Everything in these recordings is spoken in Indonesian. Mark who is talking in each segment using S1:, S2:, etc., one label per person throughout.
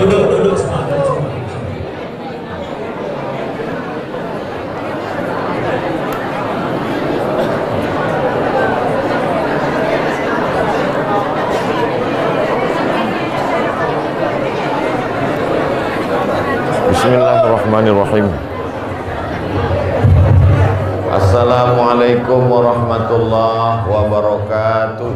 S1: Duduk semangat.
S2: Bismillahirrahmanirrahim. Assalamualaikum warahmatullahi wabarakatuh.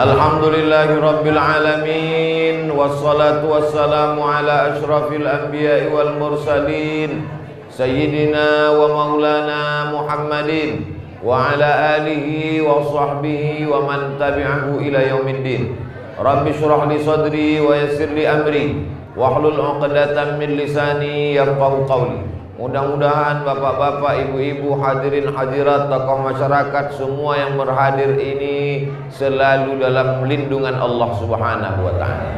S2: Alhamdulillahi rabbil alamin, wassalatu wassalamu ala ashrafil anbiya'i wal mursalin, sayyidina wa maulana Muhammadin wa ala alihi wa sahbihi wa man tabi'ahu ila yaumiddin. Rabbi shrah li sadri wa yassir li amri wahlul 'uqdatam min lisani yafqahu qawli. Mudah-mudahan bapak-bapak, ibu-ibu, hadirin hadirat, tokoh masyarakat semua yang berhadir ini selalu dalam lindungan Allah Subhanahu wa taala.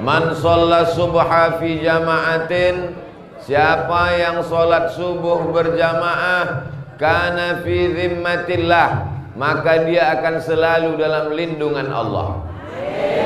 S2: Man shalla subha fi jama'atin, siapa yang salat subuh berjamaah, kana fi zimmatillah, maka dia akan selalu dalam lindungan Allah.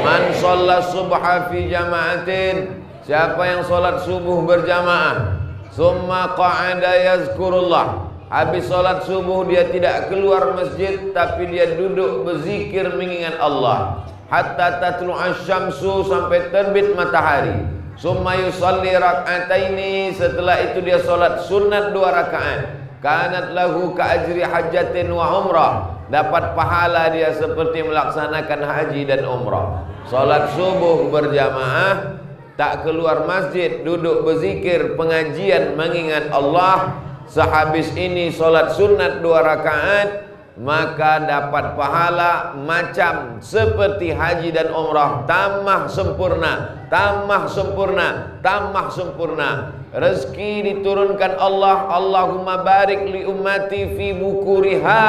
S2: Man shalla subha fi jama'atin, siapa yang sholat subuh berjamaah, summa qa'ada yazkurullah, habis sholat subuh dia tidak keluar masjid tapi dia duduk berzikir mengingat Allah, hatta tatlu'asy syamsu, sampai terbit matahari. Summa yusalli rak'ataini, setelah itu dia sholat sunat 2 rakaat. Kanat lahu ka'ajri hajjatin wa umrah, dapat pahala dia seperti melaksanakan haji dan umrah. Sholat subuh berjamaah, tak keluar masjid, duduk berzikir, pengajian mengingat Allah, sehabis ini solat sunat 2 rakaat, maka dapat pahala macam seperti haji dan umrah, tamah sempurna, tamah sempurna, tamah sempurna. Rezeki diturunkan Allah. Allahumma barik li ummati fi bukuriha,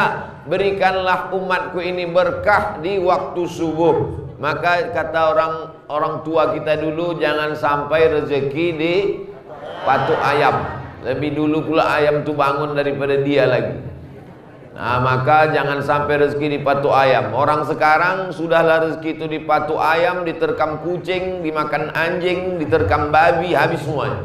S2: berikanlah umatku ini berkah di waktu subuh. Maka kata orang tua kita dulu, jangan sampai rezeki di patok ayam. Lebih dulu pula ayam tu bangun daripada dia lagi. Nah, maka jangan sampai rezeki di patok ayam. Orang sekarang sudahlah rezeki itu di patok ayam, diterkam kucing, dimakan anjing, diterkam babi, habis semuanya.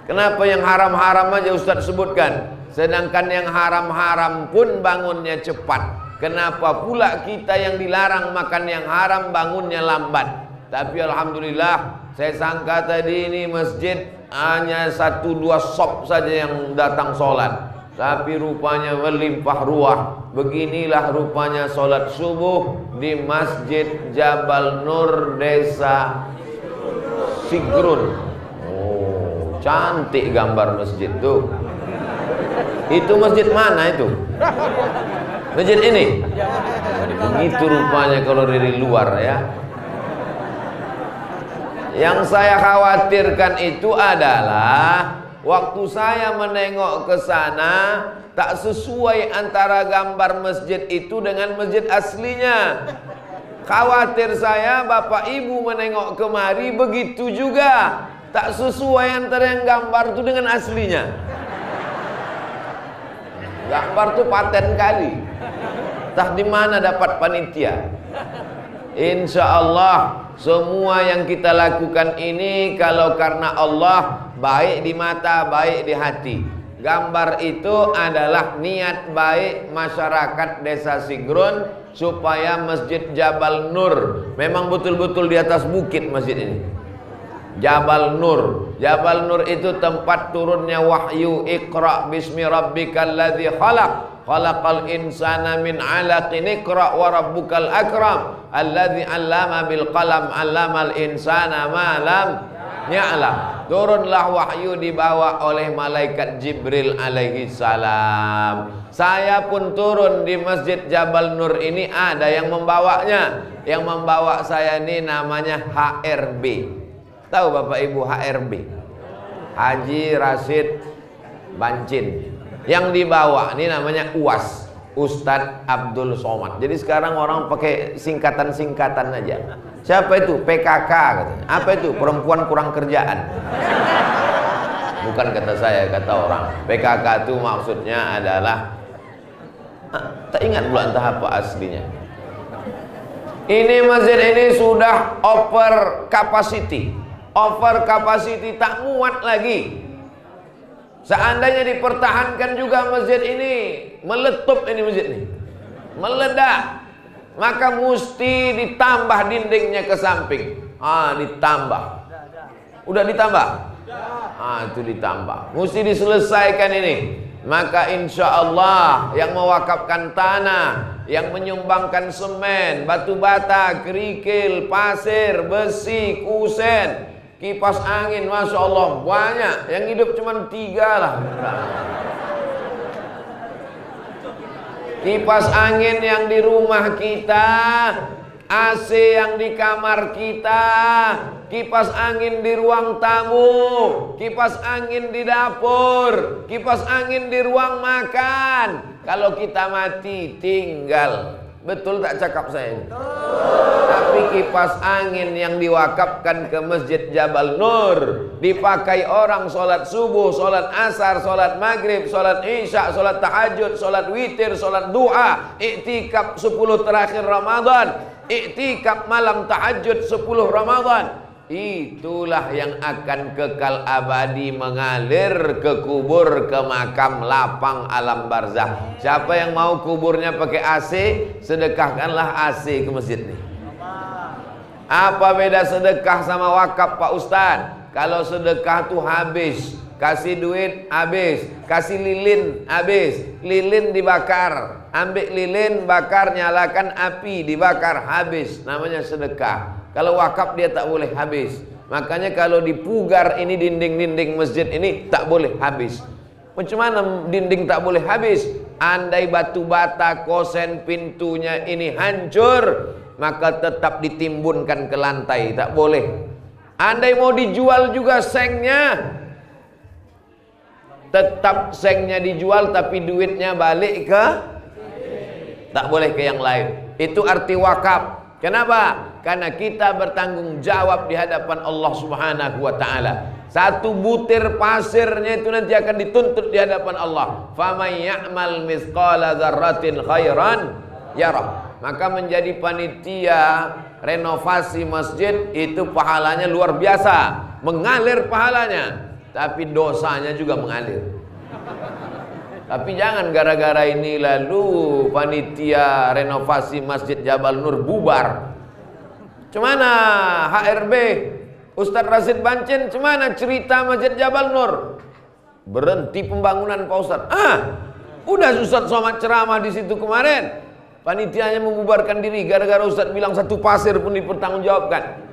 S2: Kenapa yang haram-haram aja Ustaz sebutkan, sedangkan yang haram-haram pun bangunnya cepat. Kenapa pula kita yang dilarang makan yang haram bangunnya lambat? Tapi alhamdulillah, saya sangka tadi ini masjid hanya 1-2 sop saja yang datang sholat, tapi rupanya melimpah ruah. Beginilah rupanya sholat subuh di Masjid Jabal Nur, Desa Sigrun. Oh, cantik gambar masjid tuh. Itu masjid mana itu? Masjid ini? Begitu rupanya kalau dari luar ya. Yang saya khawatirkan itu adalah waktu saya menengok ke sana, tak sesuai antara gambar masjid itu dengan masjid aslinya. Khawatir saya bapak ibu menengok kemari begitu juga, tak sesuai antara yang gambar itu dengan aslinya. Gambar tuh paten kali. Entah di mana dapat panitia. Insya Allah semua yang kita lakukan ini kalau karena Allah, baik di mata, baik di hati. Gambar itu adalah niat baik masyarakat Desa Sigrun supaya Masjid Jabal Nur, memang betul-betul di atas bukit masjid ini. Jabal Nur. Jabal Nur itu tempat turunnya wahyu. Iqra bismi rabbikal ladzi khalaq, khalaqal insana min 'alaqin, iqra wa rabbukal akram alladzi 'allama bil qalam 'allamal insana ma lam ya'lam. Turunlah wahyu dibawa oleh malaikat Jibril alaihi salam. Saya pun turun di Masjid Jabal Nur ini, ada yang membawanya. Yang membawa saya ini namanya HRB. Tahu Bapak Ibu HRB? Haji Rashid Bancin. Yang dibawa ini namanya UAS, Ustadz Abdul Somad. Jadi sekarang orang pakai singkatan-singkatan aja. Siapa itu? PKK katanya. Apa itu? Perempuan kurang kerjaan. Bukan kata saya, kata orang. PKK itu maksudnya adalah Tak ingat pula entah apa aslinya. Ini masjid ini sudah over capacity. Over capacity, tak muat lagi. Seandainya dipertahankan juga masjid ini, meletup ini masjid ini, meledak, maka mesti ditambah dindingnya ke samping. Ditambah. Udah ditambah? Itu ditambah. Mesti diselesaikan ini. Maka insya Allah yang mewakafkan tanah, yang menyumbangkan semen, batu bata, kerikil, pasir, besi, kusen, kipas angin, Masya Allah banyak. Yang hidup cuma 3 lah. Kipas angin yang di rumah kita, AC yang di kamar kita, kipas angin di ruang tamu, kipas angin di dapur, kipas angin di ruang makan. Kalau kita mati tinggal. Betul tak cakap saya ini? Tapi kipas angin yang diwakafkan ke Masjid Jabal Nur, dipakai orang sholat subuh, sholat asar, sholat maghrib, sholat isya, sholat tahajud, sholat witir, sholat du'a, iktikaf 10 terakhir Ramadan, iktikaf malam tahajud 10 Ramadan. Itulah yang akan kekal abadi mengalir ke kubur, ke makam lapang alam barzah. Siapa yang mau kuburnya pakai AC, sedekahkanlah AC ke masjid ini. Apa beda sedekah sama wakaf Pak Ustadz? Kalau sedekah tuh habis, kasih duit habis, kasih lilin habis, lilin dibakar, ambil lilin, bakar, nyalakan api, dibakar, habis, namanya sedekah. Kalau wakaf dia tak boleh habis. Makanya kalau dipugar ini dinding-dinding masjid ini tak boleh habis. Macam mana dinding tak boleh habis? Andai batu bata, kosen, pintunya ini hancur, maka tetap ditimbunkan ke lantai, tak boleh. Andai mau dijual juga sengnya, tetap sengnya dijual tapi duitnya balik ke, tak boleh ke yang lain. Itu arti wakaf. Kenapa? Karena kita bertanggung jawab di hadapan Allah Subhanahu wa taala. Satu butir pasirnya itu nanti akan dituntut di hadapan Allah. Faman ya'mal mithqala dzarratin khairan yarah. Maka menjadi panitia renovasi masjid itu pahalanya luar biasa, mengalir pahalanya, tapi dosanya juga mengalir. Tapi jangan gara-gara ini lalu panitia renovasi Masjid Jabal Nur bubar. Cuman HRB Ustadz Rasid Bancin, cuman cerita Masjid Jabal Nur berhenti pembangunan Pak Ustadz. Udah Ustadz Somad ceramah di situ kemarin, panitianya membubarkan diri gara-gara Ustadz bilang satu pasir pun dipertanggungjawabkan.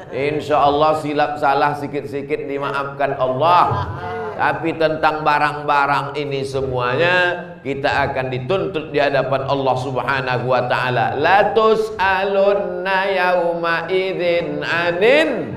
S2: Insya Allah silap salah sikit-sikit dimaafkan Allah. Tapi tentang barang-barang ini semuanya kita akan dituntut di hadapan Allah Subhanahu wa taala. La tus'alunna yauma idzin anin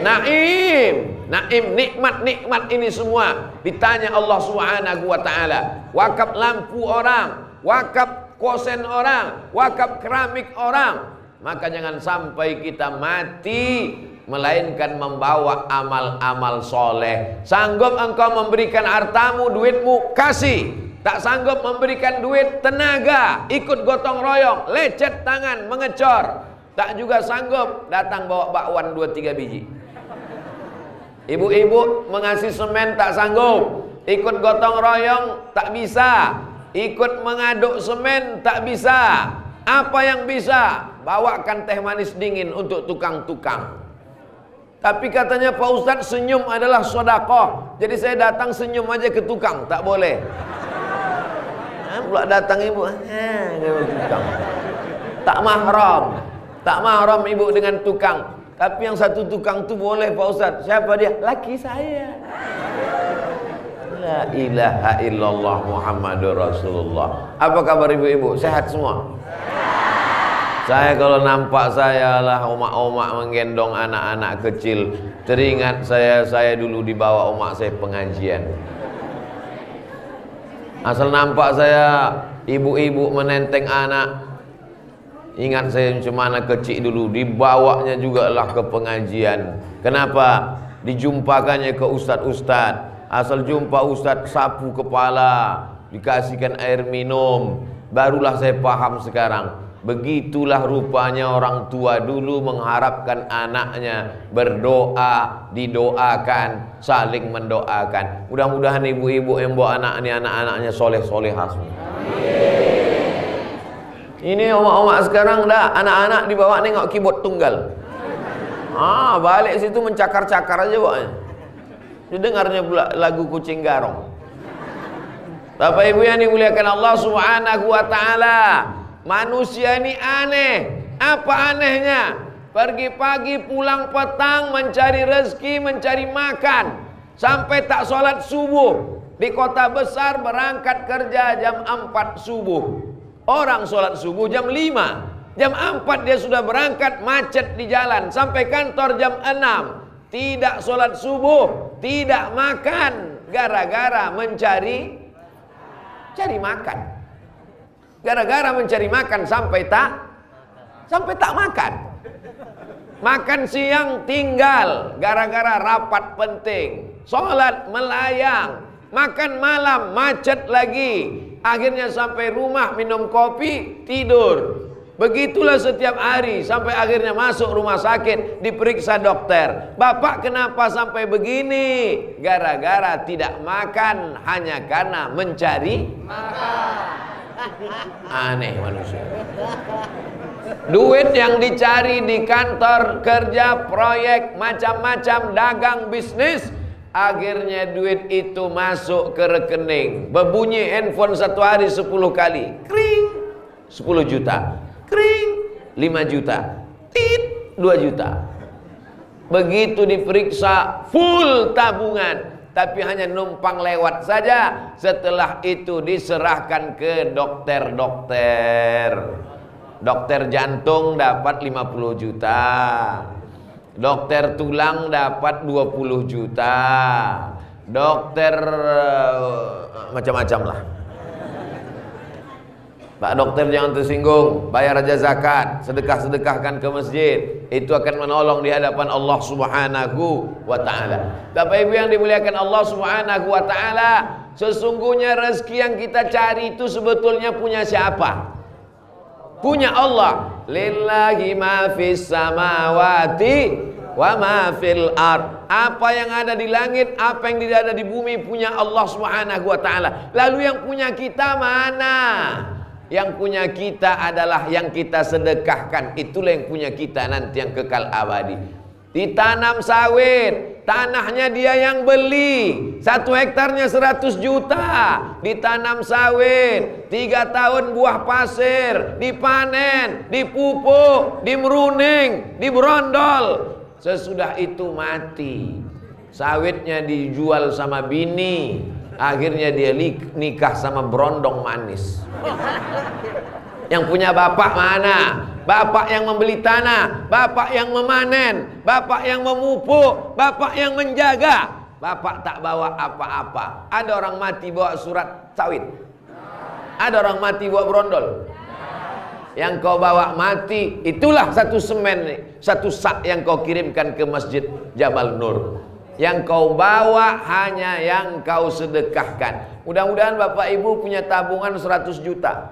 S2: naim. Naim, nikmat-nikmat ini semua ditanya Allah Subhanahu wa taala. Wakaf lampu orang, wakaf kosen orang, wakaf keramik orang. Maka jangan sampai kita mati melainkan membawa amal-amal soleh. Sanggup engkau memberikan hartamu, duitmu, kasih. Tak sanggup memberikan duit, tenaga, ikut gotong royong, lecet tangan, mengecor. Tak juga sanggup, datang bawa bakwan 2-3 biji. Ibu-ibu mengasih semen tak sanggup, ikut gotong royong tak bisa, ikut mengaduk semen tak bisa. Apa yang bisa? Bawakan teh manis dingin untuk tukang-tukang. Tapi katanya Pak Ustadz senyum adalah sedekah. Jadi saya datang senyum aja ke tukang, tak boleh. Pula datang ibu, tukang. Tak mahram. Tak mahram ibu dengan tukang. Tapi yang satu tukang tu boleh Pak Ustadz. Siapa dia? Laki saya. La ilaha illallah Muhammadur Rasulullah. Apa kabar ibu-ibu? Sehat semua? Saya kalau nampak saya lah omak-omak menggendong anak-anak kecil, teringat saya dulu dibawa omak saya pengajian. Asal nampak saya ibu-ibu menenteng anak, ingat saya cuma anak kecil dulu, dibawanya juga lah ke pengajian. Kenapa? Dijumpakannya ke ustadz-ustadz. Asal jumpa ustadz sapu kepala, dikasihkan air minum. Barulah saya paham sekarang. Begitulah rupanya orang tua dulu mengharapkan anaknya berdoa, didoakan, saling mendoakan. Mudah-mudahan ibu-ibu yang bawa anak ini anak-anaknya soleh-solehah. Ini omak-omak sekarang dah anak-anak dibawa nengok keyboard tunggal. Balik situ mencakar-cakar aja bawanya. Dengarnya pula lagu Kucing Garong. Bapak Ibu yang dimuliakan Allah Subhanahu wa taala, manusia ini aneh. Apa anehnya? Pergi pagi pulang petang mencari rezeki, mencari makan, sampai tak sholat subuh. Di kota besar berangkat kerja jam 4 subuh. Orang sholat subuh jam 5, jam 4 dia sudah berangkat, macet di jalan, sampai kantor jam 6. Tidak sholat subuh, tidak makan, gara-gara mencari makan. Gara-gara mencari makan sampai tak makan. Makan siang tinggal gara-gara rapat penting. Sholat melayang. Makan malam macet lagi. Akhirnya sampai rumah minum kopi, tidur. Begitulah setiap hari sampai akhirnya masuk rumah sakit, diperiksa dokter. Bapak kenapa sampai begini? Gara-gara tidak makan hanya karena mencari makan. Aneh manusia. Duit yang dicari di kantor, kerja, proyek, macam-macam, dagang, bisnis, akhirnya duit itu masuk ke rekening. Berbunyi handphone satu hari 10 kali. Kring, 10 juta. Kring, 5 juta. Tit, 2 juta. Begitu diperiksa, full tabungan. Tapi hanya numpang lewat saja. Setelah itu diserahkan ke dokter-dokter. Dokter jantung dapat 50 juta. Dokter tulang dapat 20 juta. Dokter macam-macam lah. Pak dokter jangan tersinggung, bayar aja zakat, sedekah-sedekahkan ke masjid. Itu akan menolong di hadapan Allah Subhanahu wa taala. Bapak Ibu yang dimuliakan Allah Subhanahu wa taala, sesungguhnya rezeki yang kita cari itu sebetulnya punya siapa? Punya Allah. Lillahi ma fis samawati wa ma fil ard. Apa yang ada di langit, apa yang ada di bumi punya Allah Subhanahu wa taala. Lalu yang punya kita mana? Yang punya kita adalah yang kita sedekahkan. Itulah yang punya kita nanti yang kekal abadi. Ditanam sawit, tanahnya dia yang beli. 1 hektarnya 100 juta. Ditanam sawit, 3 tahun buah pasir, dipanen, dipupuk, dimeruning, diberondol. Sesudah itu mati. Sawitnya dijual sama bini. Akhirnya dia nikah sama berondong manis. Yang punya bapak mana? Bapak yang membeli tanah, bapak yang memanen, bapak yang memupuk, bapak yang menjaga. Bapak tak bawa apa-apa. Ada orang mati bawa surat sawit. Ada orang mati bawa berondol. Yang kau bawa mati, itulah satu semen, satu sak yang kau kirimkan ke Masjid Jabal Nur. Yang kau bawa hanya yang kau sedekahkan. Mudah-mudahan Bapak Ibu punya tabungan 100 juta.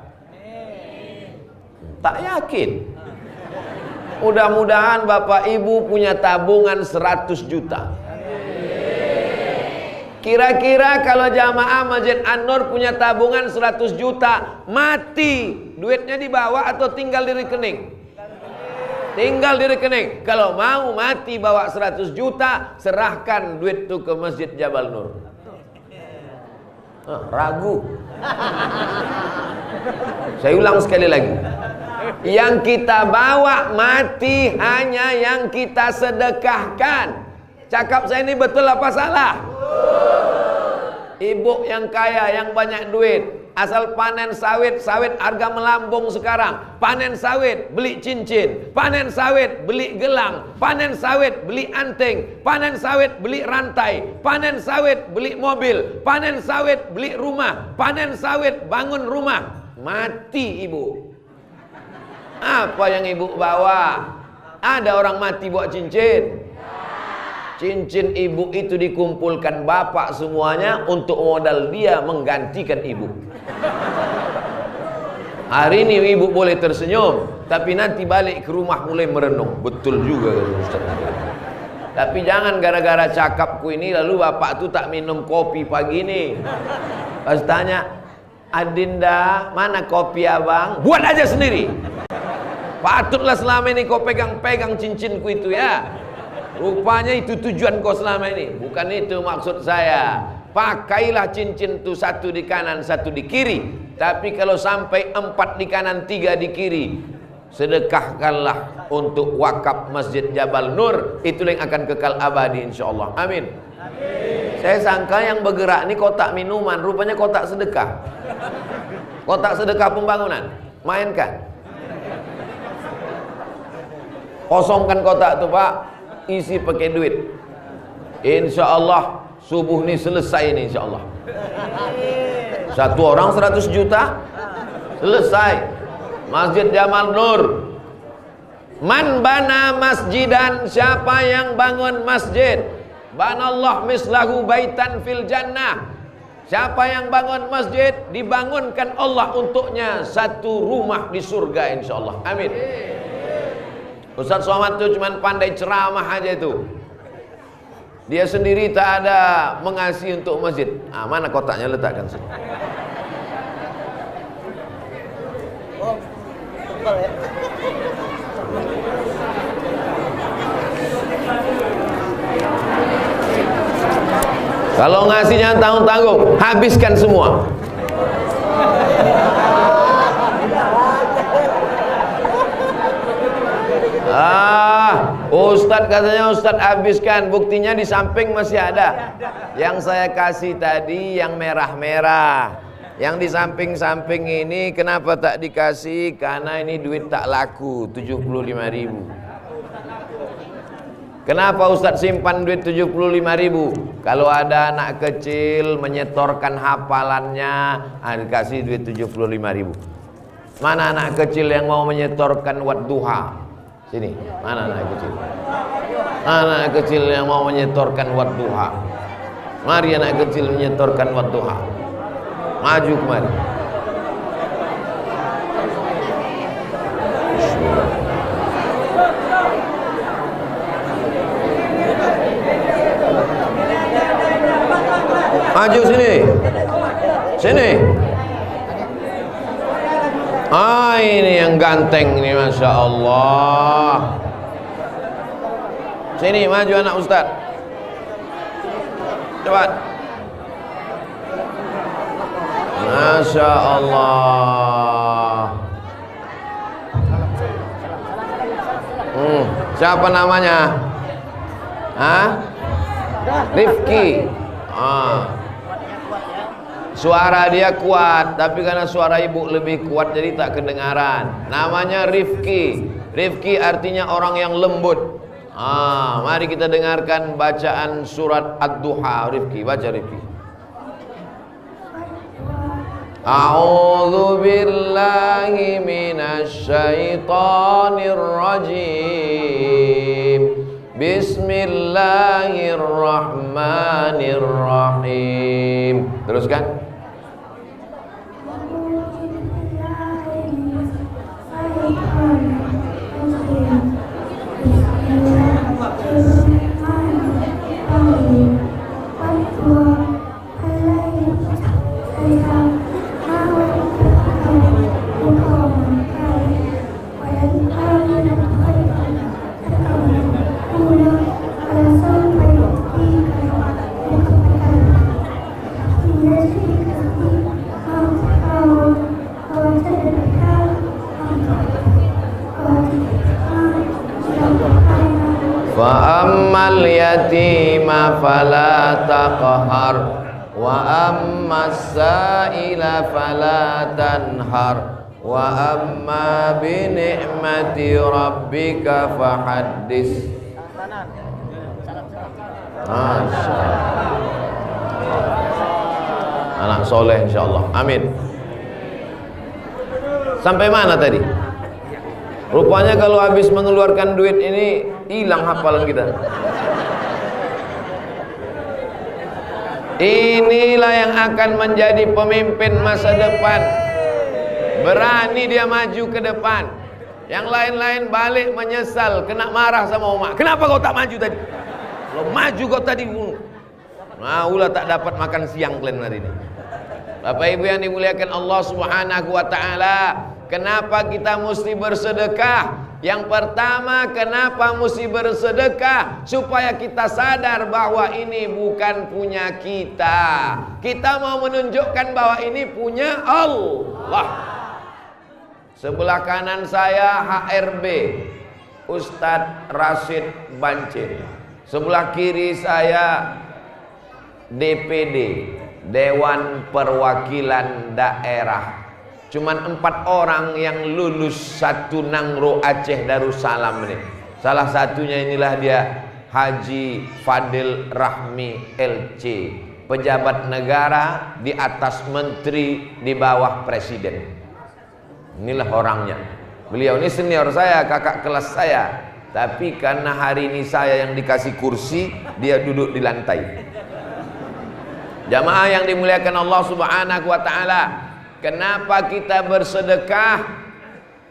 S2: Tak yakin. Mudah-mudahan Bapak Ibu punya tabungan 100 juta. Kira-kira kalau jamaah Masjid An-Nur punya tabungan 100 juta, mati, duitnya dibawa atau tinggal di rekening? Tinggal di rekening. Kalau mau mati bawa 100 juta, serahkan duit itu ke Masjid Jabal Nur. Ragu. Saya ulang sekali lagi. Yang kita bawa mati hanya yang kita sedekahkan. Cakap saya ini betul apa salah? Ibu yang kaya, yang banyak duit, asal panen sawit, sawit harga melambung sekarang. Panen sawit, beli cincin. Panen sawit, beli gelang. Panen sawit, beli anting. Panen sawit, beli rantai. Panen sawit, beli mobil. Panen sawit, beli rumah. Panen sawit, bangun rumah. Mati ibu. Apa yang ibu bawa? Ada orang mati bawa cincin? cincin ibu itu dikumpulkan bapak semuanya untuk modal dia menggantikan ibu. Hari ini ibu boleh tersenyum, tapi nanti balik ke rumah mulai merenung. Betul juga kata Ustaz. Tapi jangan gara-gara cakapku ini lalu bapak tu tak minum kopi pagi ini. Pas tanya, Adinda, mana kopi abang? Buat aja sendiri. Patutlah selama ini kau pegang-pegang cincinku itu ya. Rupanya itu tujuan kau selama ini. Bukan itu maksud saya. Pakailah cincin itu satu di kanan, satu di kiri. Tapi kalau sampai 4 di kanan, 3 di kiri, sedekahkanlah untuk wakaf Masjid Jabal Nur. Itulah yang akan kekal abadi insyaallah. Amin. Saya sangka yang bergerak ini kotak minuman, rupanya kotak sedekah. Kotak sedekah pembangunan. Mainkan. Kosongkan kotak itu Pak, isi pakai duit. Insyaallah subuh ini selesai ini insyaallah. Satu orang 100 juta selesai. Masjid Jabal Nur. Man bana masjidan, siapa yang bangun masjid, banallah mislahu baitan fil jannah. Siapa yang bangun masjid, dibangunkan Allah untuknya satu rumah di surga insyaallah. Amin. Ustaz Somad itu cuma pandai ceramah aja itu. Dia sendiri tak ada mengasihi untuk masjid. Ah, mana kotaknya, letakkan sini. Kalau ngasih jangan tanggung-tanggung, habiskan semua. Ustadz katanya Ustadz habiskan, buktinya di samping masih ada. Yang saya kasih tadi yang merah-merah. Yang di samping-samping ini kenapa tak dikasih? Karena ini duit tak laku, 75.000. Kenapa Ustadz simpan duit 75.000? Kalau ada anak kecil menyetorkan hafalannya, dikasih duit 75.000. Mana anak kecil yang mau menyetorkan wadduha? Sini, mana anak kecil? Anak kecil yang mau menyetorkan wadduha. Mari anak kecil menyetorkan wadduha. Maju kemari. Maju sini. Sini. Ini yang ganteng ini, Masya Allah. Sini, maju anak Ustaz. Cepat. Masya Allah. Siapa namanya? Rifki. Suara dia kuat, tapi karena suara ibu lebih kuat jadi tak kedengaran. Namanya Rifki. Rifki artinya orang yang lembut. Mari kita dengarkan bacaan surat Ad-Duha. Rifki, baca Rifki. A'udzu billahi minasy syaithanir rajim. Bismillahirrahmanirrahim. Teruskan. Fa'ammal yatima fala taqhar wa ammas sa'ila fala tanhar wa amma bi ni'mati rabbika fahaddis. Anak soleh insyaallah. Amin. Sampai mana tadi? Rupanya kalau habis mengeluarkan duit ini hilang hafalan kita. Inilah yang akan menjadi pemimpin masa depan. Berani dia maju ke depan. Yang lain-lain balik menyesal, kena marah sama umat. Kenapa kau tak maju tadi? Kalau maju kau tadi, maulah tak dapat makan siang kalian hari ini. Bapak Ibu yang dimuliakan Allah Subhanahu wa taala, kenapa kita mesti bersedekah? Yang pertama, kenapa mesti bersedekah? Supaya kita sadar bahwa ini bukan punya kita. Kita mau menunjukkan bahwa ini punya Allah. Sebelah kanan saya HRB Ustadz Rashid Bancir. Sebelah kiri saya DPD Dewan Perwakilan Daerah. Cuman 4 orang yang lulus satu Nangro Aceh Darussalam ini. Salah satunya inilah dia, Haji Fadil Rahmi LC, pejabat negara di atas menteri, di bawah presiden. Inilah orangnya. Beliau ini senior saya, kakak kelas saya. Tapi karena hari ini saya yang dikasih kursi, dia duduk di lantai. Jamaah yang dimuliakan Allah Subhanahu wa taala, kenapa kita bersedekah?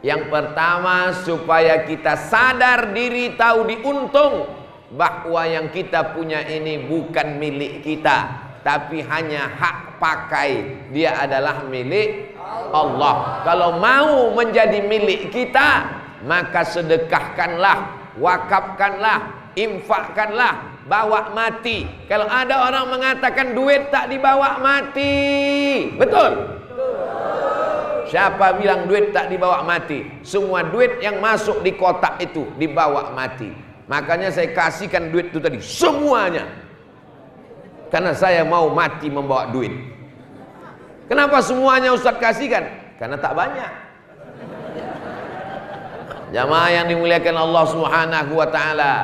S2: Yang pertama, supaya kita sadar diri, tahu diuntung bahwa yang kita punya ini bukan milik kita, tapi hanya hak pakai. Dia adalah milik Allah. Kalau mau menjadi milik kita, maka sedekahkanlah, wakafkanlah, infakkanlah, bawa mati. Kalau ada orang mengatakan duit tak dibawa mati, betul? Siapa bilang duit tak dibawa mati? Semua duit yang masuk di kotak itu dibawa mati. Makanya saya kasihkan duit itu tadi semuanya, karena saya mau mati membawa duit. Kenapa semuanya Ustaz kasihkan? Karena tak banyak. Jamaah yang dimuliakan Allah Subhanahu wa taala,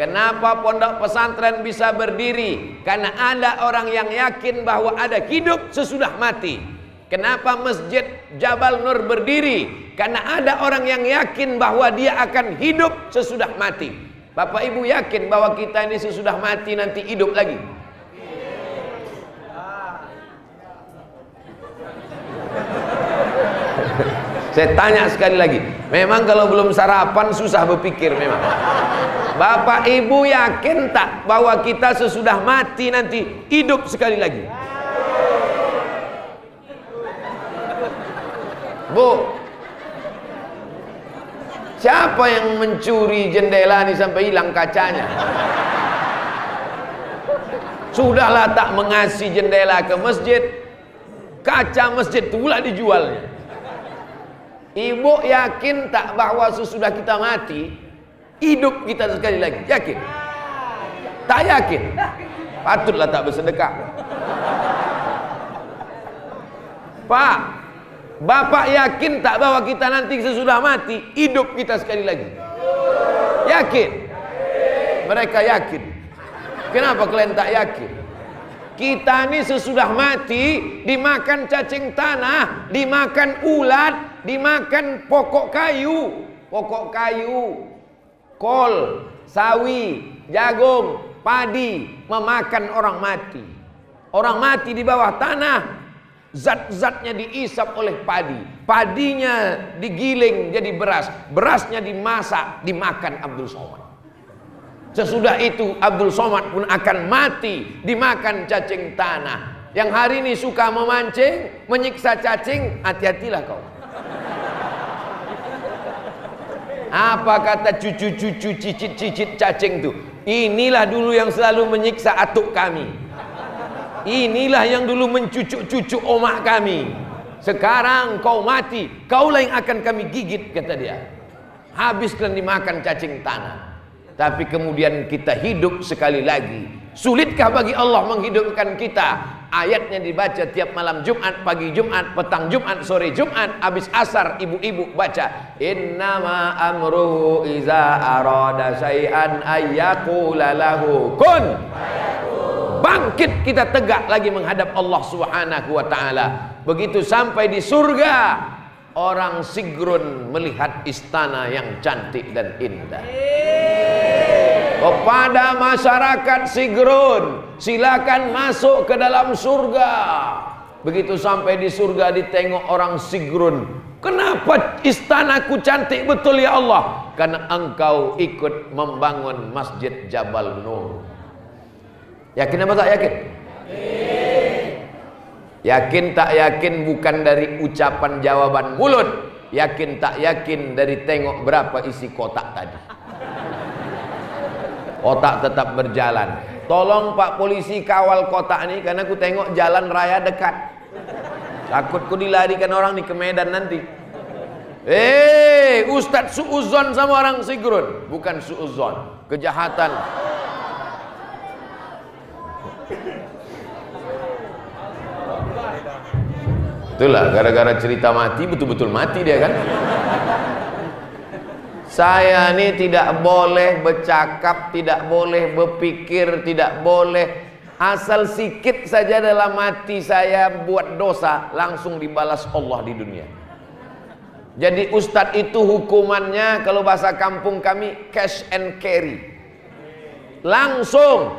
S2: kenapa pondok pesantren bisa berdiri? Karena ada orang yang yakin bahwa ada hidup sesudah mati. Kenapa Masjid Jabal Nur berdiri? Karena ada orang yang yakin bahwa dia akan hidup sesudah mati. Bapak Ibu yakin bahwa kita ini sesudah mati nanti hidup lagi? Saya tanya sekali lagi. Memang kalau belum sarapan susah berpikir memang. Bapak Ibu yakin tak bahwa kita sesudah mati nanti hidup sekali lagi? Bu, siapa yang mencuri jendela ini sampai hilang kacanya? Sudahlah tak mengasih jendela ke masjid, kaca masjid itu pula dijualnya. Ibu yakin tak bahwa sesudah kita mati hidup kita sekali lagi? Yakin? Tak yakin? Patutlah tak bersedekah. Pak, Bapak yakin tak bahwa kita nanti sesudah mati hidup kita sekali lagi? Yakin? Mereka yakin. Kenapa kalian tak yakin? Kita ini sesudah mati dimakan cacing tanah, dimakan ulat, dimakan pokok kayu, kol, sawi, jagung, padi, memakan orang mati. Orang mati di bawah tanah, zat-zatnya diisap oleh padi, padinya digiling jadi beras, berasnya dimasak, dimakan Abdul Somad. Sesudah itu Abdul Somad pun akan mati, dimakan cacing tanah. Yang hari ini suka memancing, menyiksa cacing, hati-hatilah kau. Apa kata cucu-cucu, cicit-cicit cacing itu? Inilah dulu yang selalu menyiksa atuk kami. Inilah yang dulu mencucuk-cucuk omak kami. Sekarang kau mati, kaulah yang akan kami gigit, kata dia. Habis kalian dimakan cacing tanah. Tapi kemudian kita hidup sekali lagi. Sulitkah bagi Allah menghidupkan kita? Ayatnya dibaca tiap malam Jumat, pagi Jumat, petang Jumat, sore Jumat, habis asar ibu-ibu baca innama amruhu iza arada syai'an ayyaqula lahu kun. Bangkit kita tegak lagi menghadap Allah Subhanahu wa taala. Begitu sampai di surga, orang sigrun melihat istana yang cantik dan indah. Kepada masyarakat Sigrun, silakan masuk ke dalam surga. Begitu sampai di surga ditengok orang Sigrun, kenapa istanaku cantik betul ya Allah? Karena engkau ikut membangun Masjid Jabal Nur. Yakin apa tak yakin? Yakin tak yakin bukan dari ucapan jawaban mulut. Yakin tak yakin dari tengok berapa isi kotak tadi. Kotak tetap berjalan. Tolong Pak Polisi kawal kotak ini, karena aku tengok jalan raya dekat. Takut ku dilarikan orang nih ke Medan nanti. Ustadz suuzon sama orang Sigrun. Bukan suuzon, kejahatan. Itulah gara-gara cerita mati, betul-betul mati dia kan. Saya ini tidak boleh bercakap, tidak boleh berpikir, tidak boleh. Asal sikit saja dalam hati saya buat dosa, langsung dibalas Allah di dunia. Jadi ustadz itu hukumannya, kalau bahasa kampung kami, cash and carry. Langsung.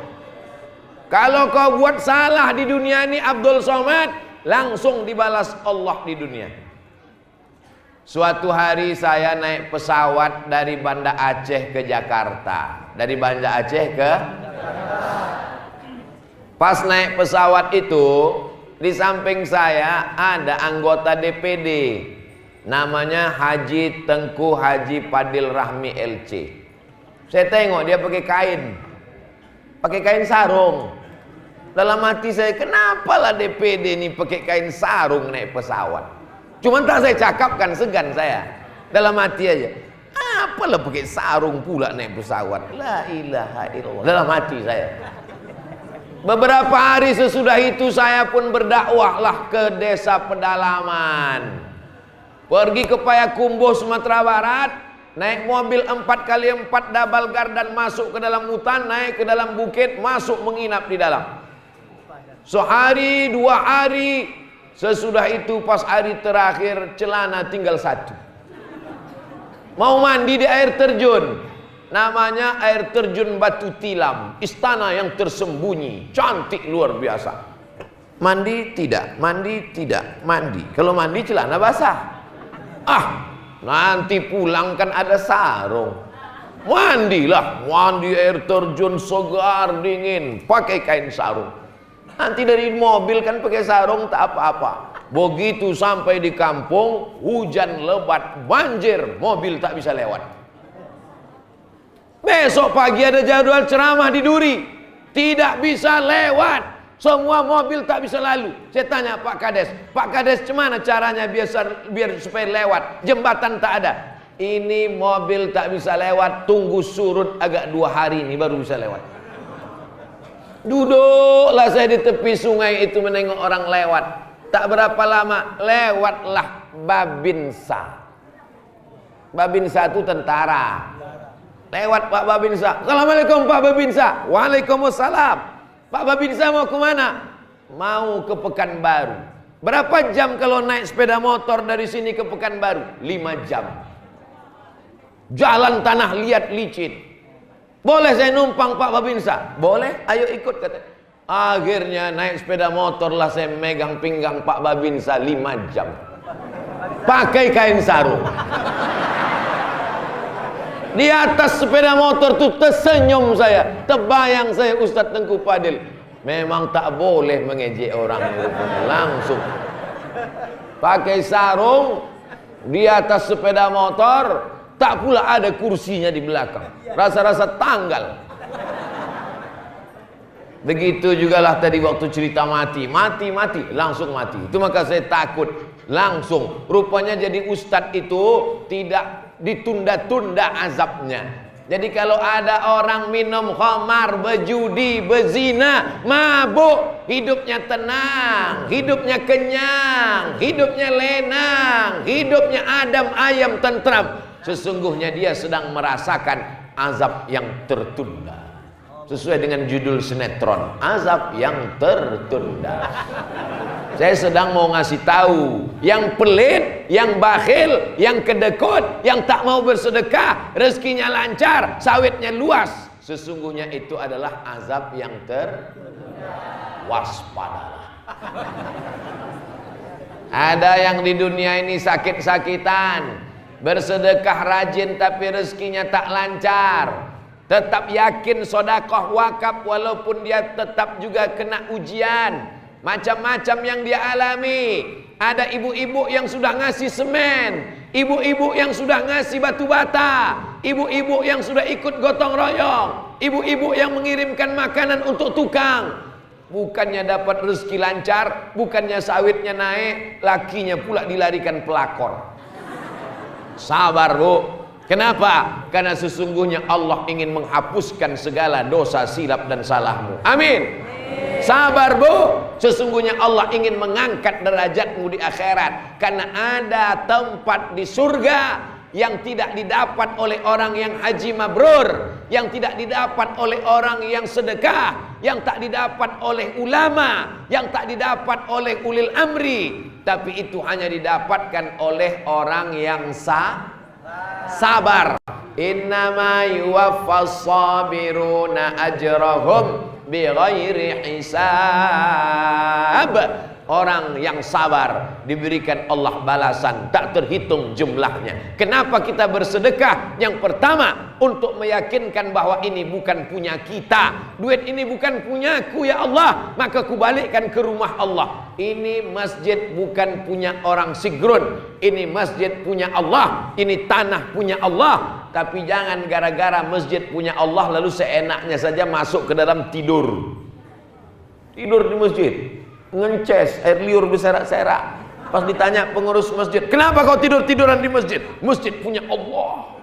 S2: Kalau kau buat salah di dunia ini Abdul Somad, langsung dibalas Allah di dunia. Suatu hari saya naik pesawat dari Banda Aceh ke Jakarta. Dari Banda Aceh ke Pas naik pesawat itu, di samping saya ada anggota DPD, namanya Haji Tengku Haji Padil Rahmi LC. Saya tengok dia pakai kain sarung. Dalam hati saya, kenapa lah DPD ini pakai kain sarung naik pesawat? Cuman tak saya cakapkan, segan saya. Dalam hati aja, apalah pakai sarung pula naik pesawat? La ilaha illallah. Dalam hati saya. Beberapa hari sesudah itu saya pun berdakwahlah ke desa pedalaman. Pergi ke Payakumbuh, Sumatera Barat, naik mobil 4x4 double guard dan masuk ke dalam hutan, naik ke dalam bukit, masuk menginap di dalam. Sehari, 2 hari, sesudah itu pas hari terakhir celana tinggal 1. Mau mandi di air terjun, namanya air terjun Batu Tilam, istana yang tersembunyi, cantik luar biasa. Mandi tidak, mandi tidak, mandi. Kalau mandi celana basah. Nanti pulang kan ada sarung. Mandilah, mandi air terjun segar dingin, pakai kain sarung. Nanti dari mobil kan pakai sarung tak apa-apa. Begitu sampai di kampung, hujan lebat, banjir, mobil tak bisa lewat. Besok pagi ada jadwal ceramah di Duri, tidak bisa lewat. Semua mobil tak bisa lalu. Saya tanya Pak Kades, gimana caranya biar supaya lewat? Jembatan tak ada. Ini mobil tak bisa lewat, tunggu surut agak 2 hari ini baru bisa lewat. Duduklah saya di tepi sungai itu menengok orang lewat. Tak berapa lama lewatlah Babinsa. Babinsa itu tentara. Lewat Pak Babinsa. Assalamualaikum Pak Babinsa. Waalaikumsalam. Pak Babinsa mau kemana? Mau ke Pekanbaru. Berapa jam kalau naik sepeda motor dari sini ke Pekanbaru? 5 jam. Jalan tanah liat licin. Boleh saya numpang Pak Babinsa? Boleh, ayo ikut kata. Akhirnya naik sepeda motor lah saya megang pinggang Pak Babinsa 5 jam. Pakai kain sarung. Di atas sepeda motor tuh tersenyum saya. Terbayang saya Ustadz Tengku Padil. Memang tak boleh mengejek orang. Langsung. Pakai sarung. Di atas sepeda motor. Tak pula ada kursinya di belakang. Rasa-rasa tanggal. Begitu jugalah tadi waktu cerita mati. Mati, langsung mati. Itu maka saya takut. Langsung. Rupanya jadi ustadz itu tidak ditunda-tunda azabnya. Jadi kalau ada orang minum khamar, berjudi, berzina, mabuk, hidupnya tenang, hidupnya kenyang, hidupnya lenang, hidupnya adem ayem tentram. Sesungguhnya dia sedang merasakan azab yang tertunda. Sesuai dengan judul sinetron, azab yang tertunda. Saya sedang mau ngasih tahu, yang pelit, yang bakhil, yang kedekut, yang tak mau bersedekah, rezekinya lancar, sawitnya luas. Sesungguhnya itu adalah azab yang waspadalah. Ada yang di dunia ini sakit-sakitan, bersedekah rajin tapi rezekinya tak lancar. Tetap yakin sodakoh wakaf walaupun dia tetap juga kena ujian. Macam-macam yang dia alami. Ada ibu-ibu yang sudah ngasih semen, ibu-ibu yang sudah ngasih batu bata, ibu-ibu yang sudah ikut gotong royong, ibu-ibu yang mengirimkan makanan untuk tukang. Bukannya dapat rezeki lancar, bukannya sawitnya naik, lakinya pula dilarikan pelakor. Sabar bu. Kenapa? Karena sesungguhnya Allah ingin menghapuskan segala dosa, silap dan salahmu. Amin. Sabar bu. Sesungguhnya Allah ingin mengangkat derajatmu di akhirat. Karena ada tempat di surga yang tidak didapat oleh orang yang haji mabrur, yang tidak didapat oleh orang yang sedekah, yang tak didapat oleh ulama, yang tak didapat oleh ulil amri, tapi itu hanya didapatkan oleh orang yang sabar. Innama yuwaffas sabiruna ajrahum bighairi hisab. Orang yang sabar diberikan Allah balasan tak terhitung jumlahnya. Kenapa kita bersedekah? Yang pertama, untuk meyakinkan bahwa ini bukan punya kita. Duit ini bukan punyaku ya Allah, maka kubalikkan ke rumah Allah. Ini masjid bukan punya orang Sigrun, ini masjid punya Allah, ini tanah punya Allah. Tapi jangan gara-gara masjid punya Allah lalu seenaknya saja masuk ke dalam tidur. Tidur di masjid, ngences, air liur berserak-serak. Pas ditanya pengurus masjid, kenapa kau tidur-tiduran di masjid? Masjid punya Allah.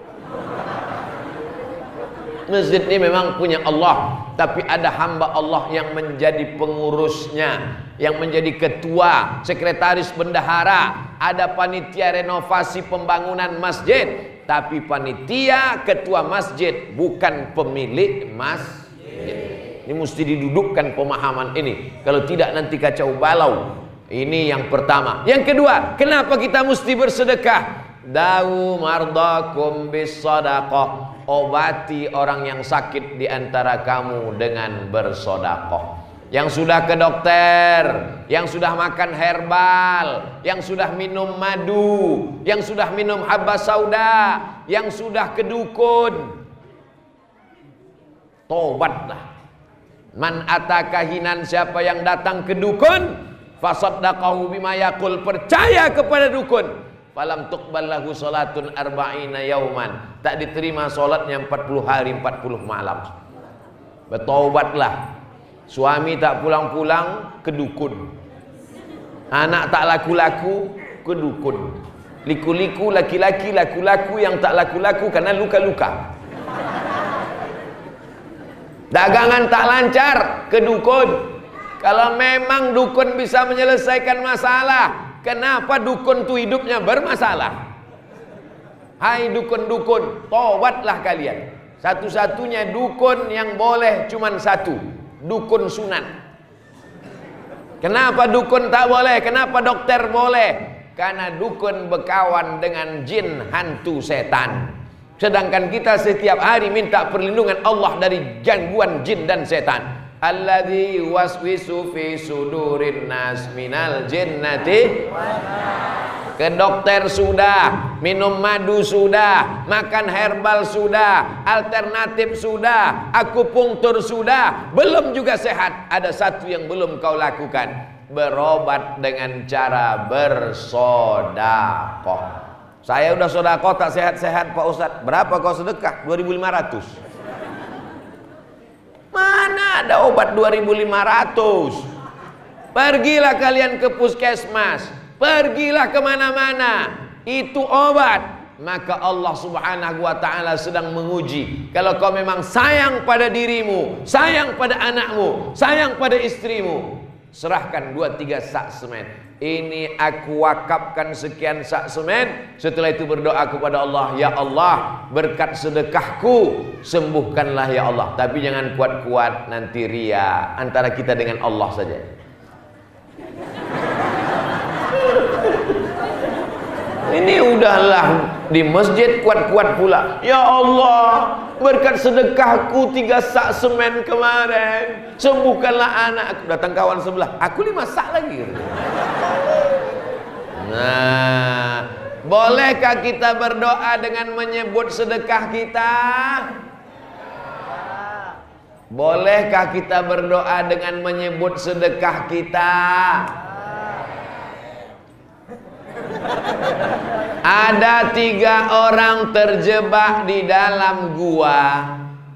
S2: Masjid ini memang punya Allah, tapi ada hamba Allah yang menjadi pengurusnya, yang menjadi ketua, sekretaris bendahara. Ada panitia renovasi pembangunan masjid, tapi panitia ketua masjid bukan pemilik masjid. Ini mesti didudukkan pemahaman ini. Kalau tidak nanti kacau balau. Ini yang pertama. Yang kedua, kenapa kita mesti bersedekah? Dawu mardakum bis sadaqah. Obati orang yang sakit di antara kamu dengan bersedekah. Yang sudah ke dokter, yang sudah makan herbal, yang sudah minum madu, yang sudah minum habba sauda, yang sudah ke dukun, tobatlah. Man atakahinan, siapa yang datang ke dukun, fasaddaqahu bima yaqul, percaya kepada dukun, falam tuqbal lahu salatun arba'ina yauman, tak diterima salatnya 40 hari 40 malam. Bertaubatlah. Suami tak pulang-pulang, ke dukun. Anak tak laku-laku, ke dukun. Liku-liku, laki-laki, laku-laku yang tak laku-laku karena luka-luka. Dagangan tak lancar, ke dukun. Kalau memang dukun bisa menyelesaikan masalah, kenapa dukun itu hidupnya bermasalah? Hai dukun-dukun, tobatlah kalian. Satu-satunya dukun yang boleh cuman satu, dukun sunan. Kenapa dukun tak boleh? Kenapa dokter boleh? Karena dukun berkawan dengan jin, hantu, setan. Sedangkan kita setiap hari minta perlindungan Allah dari gangguan jin dan setan. Alladzi waswisu fi sudurin nas minal jinnati. Ke dokter sudah, minum madu sudah, makan herbal sudah, alternatif sudah, akupunktur sudah, belum juga sehat. Ada satu yang belum kau lakukan, berobat dengan cara bersedekah. Saya udah sedekah tak sehat-sehat Pak Ustadz. Berapa kau sedekah? 2.500. Mana ada obat 2.500? Pergilah kalian ke puskesmas, pergilah kemana-mana, itu obat. Maka Allah subhanahu wa ta'ala sedang menguji. Kalau kau memang sayang pada dirimu, sayang pada anakmu, sayang pada istrimu, serahkan 2-3 sak semen. Ini aku wakafkan sekian sak semen. Setelah itu berdoa kepada Allah, ya Allah, berkat sedekahku sembuhkanlah ya Allah. Tapi jangan kuat-kuat, nanti ria. Antara kita dengan Allah saja. Ini udahlah di masjid kuat-kuat pula. Ya Allah, berkat sedekahku 3 sak semen kemarin, sembuhkanlah anakku. Datang kawan sebelah, aku 5 sak lagi. Nah, bolehkah kita berdoa dengan menyebut sedekah kita? Bolehkah kita berdoa dengan menyebut sedekah kita? Ada 3 orang terjebak di dalam gua.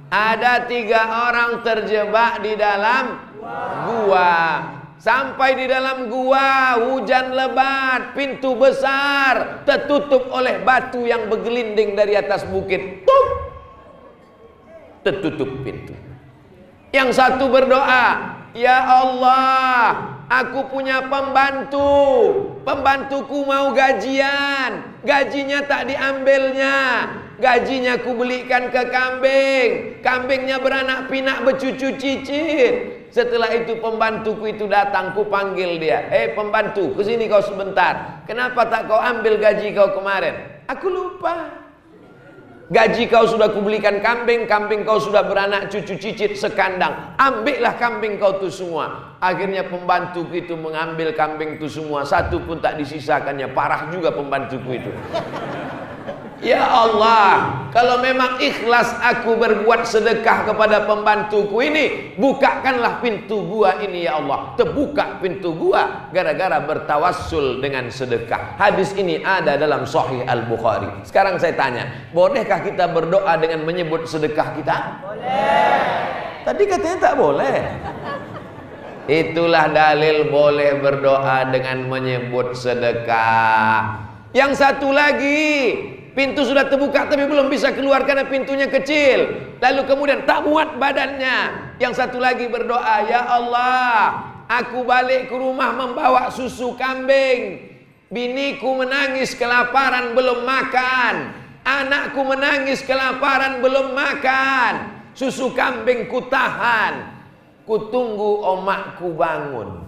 S2: Ada 3 orang terjebak di dalam gua. Sampai di dalam gua, hujan lebat, pintu besar tertutup oleh batu yang bergelinding dari atas bukit. Tup! Tertutup pintu. Yang satu berdoa, ya Allah, aku punya pembantu. Pembantuku mau gajian, gajinya tak diambilnya. Gajinya ku belikan ke kambing, kambingnya beranak pinak bercucu cicit. Setelah itu pembantuku itu datang, ku panggil dia. Pembantu, kesini kau sebentar. Kenapa tak kau ambil gaji kau kemarin? Aku lupa. Gaji kau sudah kubelikan kambing, kambing kau sudah beranak cucu cicit sekandang. Ambillah kambing kau tu semua. Akhirnya pembantuku itu mengambil kambing itu semua, satu pun tak disisakannya. Parah juga pembantuku itu. Ya Allah, kalau memang ikhlas aku berbuat sedekah kepada pembantuku ini, bukakanlah pintu gua ini ya Allah. Terbuka pintu gua gara-gara bertawassul dengan sedekah. Hadis ini ada dalam Sahih Al-Bukhari. Sekarang saya tanya, bolehkah kita berdoa dengan menyebut sedekah kita? Boleh. Tadi katanya tak boleh. Itulah dalil boleh berdoa dengan menyebut sedekah. Yang satu lagi, pintu sudah terbuka tapi belum bisa keluar karena pintunya kecil. Lalu kemudian tak muat badannya. Yang satu lagi berdoa, ya Allah, aku balik ke rumah membawa susu kambing. Biniku menangis kelaparan belum makan. Anakku menangis kelaparan belum makan. Susu kambing ku tahan. Ku tunggu omakku bangun.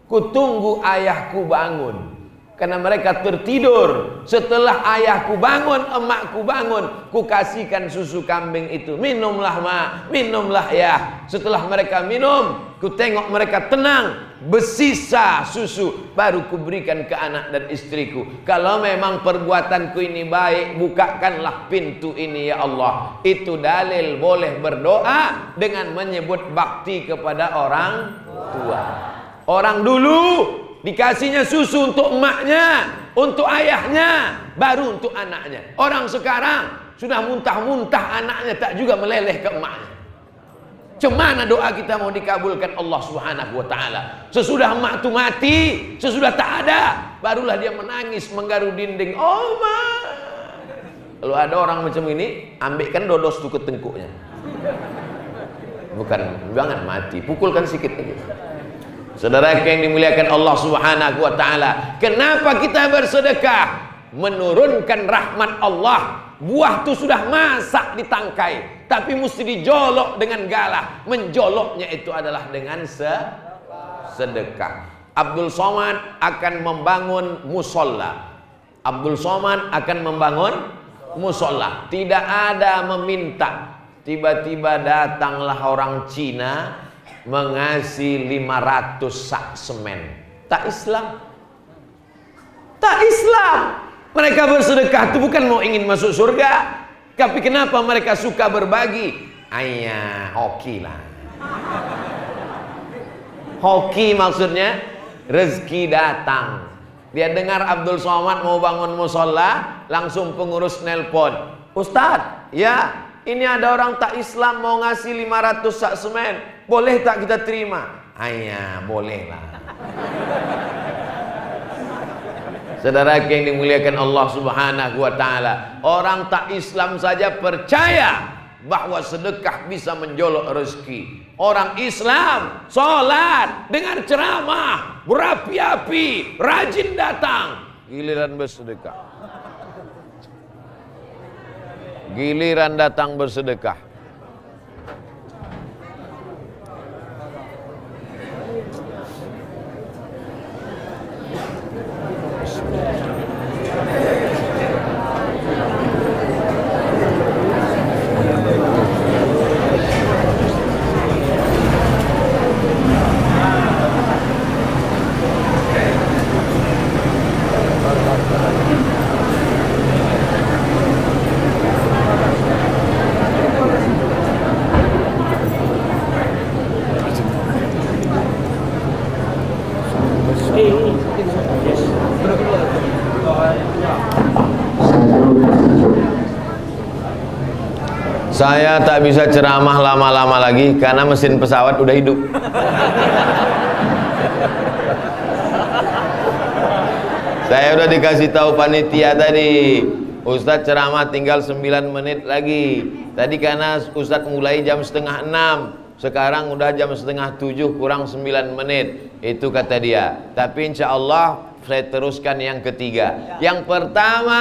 S2: Ku tunggu ayahku bangun. Karena mereka tertidur. Setelah ayahku bangun, emakku bangun, ku kasihkan susu kambing itu. Minumlah mak, minumlah ya. Setelah mereka minum, ku tengok mereka tenang, bersisa susu, baru ku berikan ke anak dan istriku. Kalau memang perbuatanku ini baik, bukakanlah pintu ini ya Allah. Itu dalil boleh berdoa dengan menyebut bakti kepada orang tua. Orang dulu dikasihnya susu untuk emaknya, untuk ayahnya, baru untuk anaknya. Orang sekarang sudah muntah-muntah anaknya tak juga meleleh ke emaknya. Cemana doa kita mau dikabulkan Allah Subhanahu wa taala? Sesudah emak itu mati, sesudah tak ada, barulah dia menangis menggaru dinding. Oh ma. Kalau ada orang macam ini, ambilkan dodos tu ke tengkuknya. Bukan, jangan mati, pukulkan sikit lagi. Saudara yang dimuliakan Allah Subhanahu wa taala, kenapa kita bersedekah? Menurunkan rahmat Allah. Buah itu sudah masak di tangkai, tapi mesti dijolok dengan galah. Menjoloknya itu adalah dengan sedekah. Abdul Somad akan membangun musola. Abdul Somad akan membangun musola. Tidak ada meminta. Tiba-tiba datanglah orang Cina mengasih 500 sak semen. Tak Islam. Tak Islam. Mereka bersedekah itu bukan mau ingin masuk surga, tapi kenapa mereka suka berbagi? Ayah, hoki lah. Hoki maksudnya rezeki datang. Dia dengar Abdul Somad mau bangun musola, langsung pengurus nelpon. Ustadz, ya ini ada orang tak Islam mau ngasih 500 sak semen. Boleh tak kita terima? Ayah, boleh lah. Saudara yang dimuliakan Allah Subhanahu wa taala, orang tak Islam saja percaya bahwa sedekah bisa menjolok rezeki. Orang Islam salat, dengar ceramah, berapi-api, rajin datang, giliran bersedekah. Giliran datang bersedekah. Saya tak bisa ceramah lama-lama lagi karena mesin pesawat udah hidup. Saya udah dikasih tahu panitia tadi, Ustadz ceramah tinggal 9 menit lagi. Tadi karena Ustadz mulai jam setengah 6, sekarang udah jam setengah 7 kurang 9 menit. Itu kata dia. Tapi insya Allah saya teruskan yang ketiga. Yang pertama,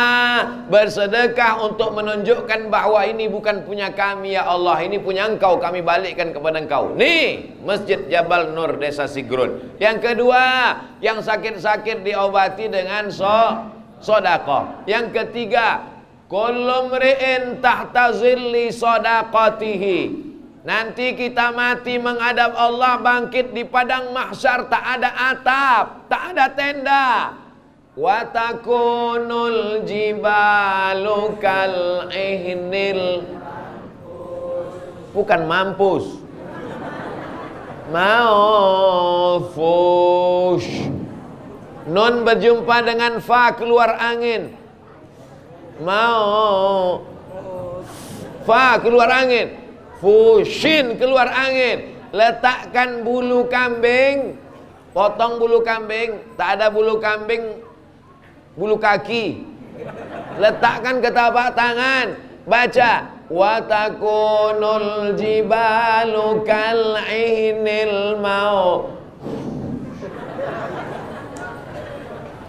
S2: bersedekah untuk menunjukkan bahwa ini bukan punya kami ya Allah, ini punya Engkau, kami balikkan kepada Engkau. Nih, Masjid Jabal Nur Desa Sigrun. Yang kedua, yang sakit-sakit diobati dengan sedekah. Yang ketiga, kullu mri'in tahta zilli shadaqatihi. Nanti kita mati menghadap Allah, bangkit di padang mahsyar, tak ada atap, tak ada tenda. Wa takunul jibalu kal ihnil, bukan mampus, maufush. Nun berjumpa dengan fa, keluar angin. Mau fa, keluar angin. Fushin, keluar angin. Letakkan bulu kambing, potong bulu kambing, tak ada bulu kambing, bulu kaki. Letakkan ke telapak tangan, baca wa takunul jibalu kal ihnil mau.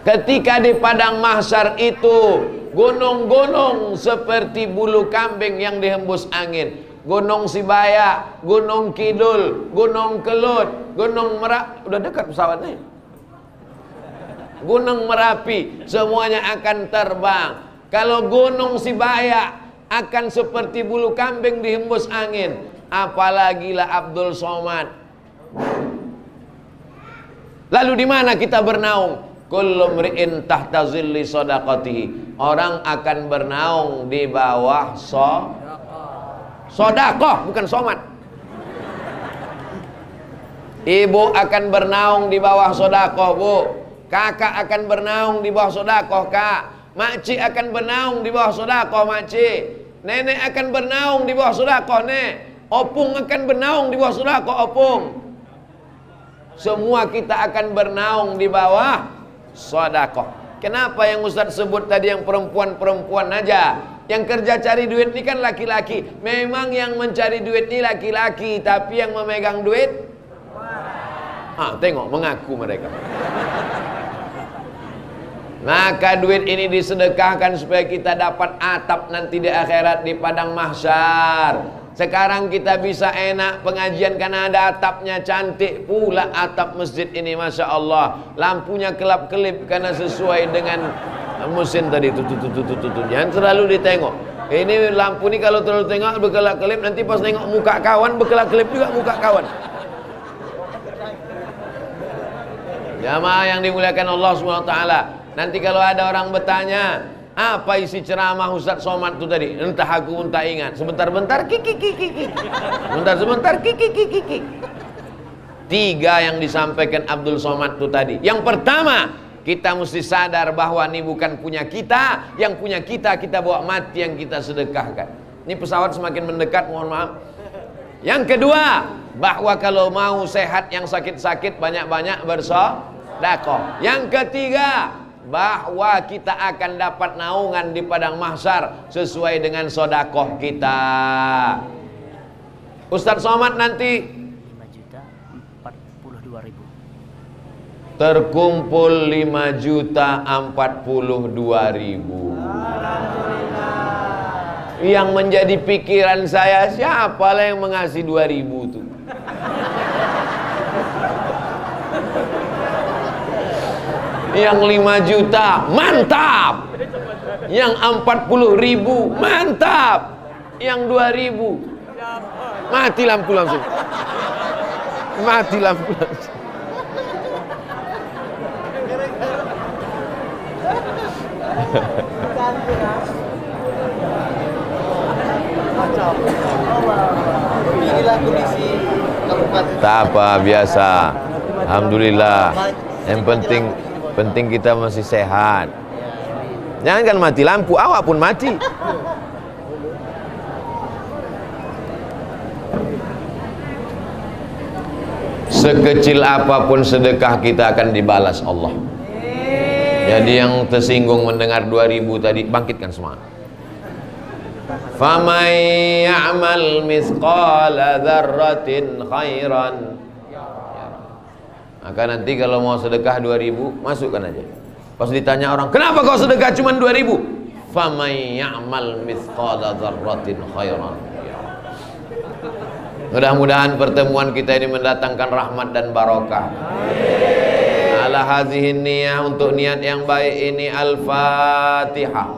S2: Ketika di padang mahsyar itu, gunung-gunung seperti bulu kambing yang dihembus angin. Gunung Sibaya, Gunung Kidul, Gunung Kelut, Gunung Merapi, udah dekat pesawatnya. Gunung Merapi, semuanya akan terbang. Kalau Gunung Sibaya akan seperti bulu kambing dihembus angin, apalagi lah Abdul Somad. Lalu di mana kita bernaung? Kullu mri'in tahta zilli shadaqatihi. Orang akan bernaung di bawah sodakoh, bukan somat. Ibu akan bernaung di bawah sodakoh, Bu. Kakak akan bernaung di bawah sodakoh, Kak. Makcik akan bernaung di bawah sodakoh, Makcik. Nenek akan bernaung di bawah sodakoh, Nek. Opung akan bernaung di bawah sodakoh, Opung. Semua kita akan bernaung di bawah sodakoh. Kenapa yang Ustaz sebut tadi yang perempuan-perempuan aja? Yang kerja cari duit ini kan laki-laki. Memang yang mencari duit ini laki-laki, tapi yang memegang duit, tengok mengaku mereka. Maka duit ini disedekahkan supaya kita dapat atap nanti di akhirat, di padang mahsyar. Sekarang kita bisa enak pengajian karena ada atapnya, cantik pula atap masjid ini, Masya Allah. Lampunya kelap-kelip karena sesuai dengan mesin tadi, jangan terlalu ditengok. Ini lampu ini kalau terlalu tengok berkelap-kelip, nanti pas nengok muka kawan berkelap-kelip juga muka kawan. Jamaah yang dimuliakan Allah SWT. Nanti kalau ada orang bertanya, apa isi ceramah Ustaz Somad itu tadi? Entah aku entah ingat. Sebentar-bentar kiki. Sebentar-sebentar kiki. 3 yang disampaikan Abdul Somad itu tadi. Yang pertama, kita mesti sadar bahwa ini bukan punya kita. Yang punya kita, kita bawa mati yang kita sedekahkan. Ini pesawat semakin mendekat, mohon maaf. Yang kedua, bahwa kalau mau sehat, yang sakit-sakit banyak-banyak bersedekah. Yang ketiga, bahwa kita akan dapat naungan di padang mahsyar sesuai dengan sedekah kita. Ustaz Somad nanti
S1: 5.042.000.
S2: Terkumpul 5.042.000. Yang menjadi pikiran saya, siapa lah yang mengasih 2.000 tuh? Yang 5 juta mantap, yang 40.000 mantap, yang 2.000 mati lampu langsung, mati lampu langsung.
S3: Inilah kondisi kabupaten.
S2: Tak apa, biasa. Alhamdulillah. Yang penting kita masih sehat. Jangan mati lampu, awak pun mati. Sekecil apapun sedekah kita akan dibalas Allah. Jadi yang tersinggung mendengar 2000 tadi, bangkitkan semangat. Faman ya'mal mithqala dzarratin khairan. Maka nanti kalau mau sedekah 2000, masukkan aja. Pas ditanya orang, kenapa kau sedekah cuma 2000? Faman ya'mal mithqala dzarratin khairan. Mudah-mudahan pertemuan kita ini mendatangkan rahmat dan barokah. Ala hazihin niyah, untuk niat yang baik ini, Al-Fatihah.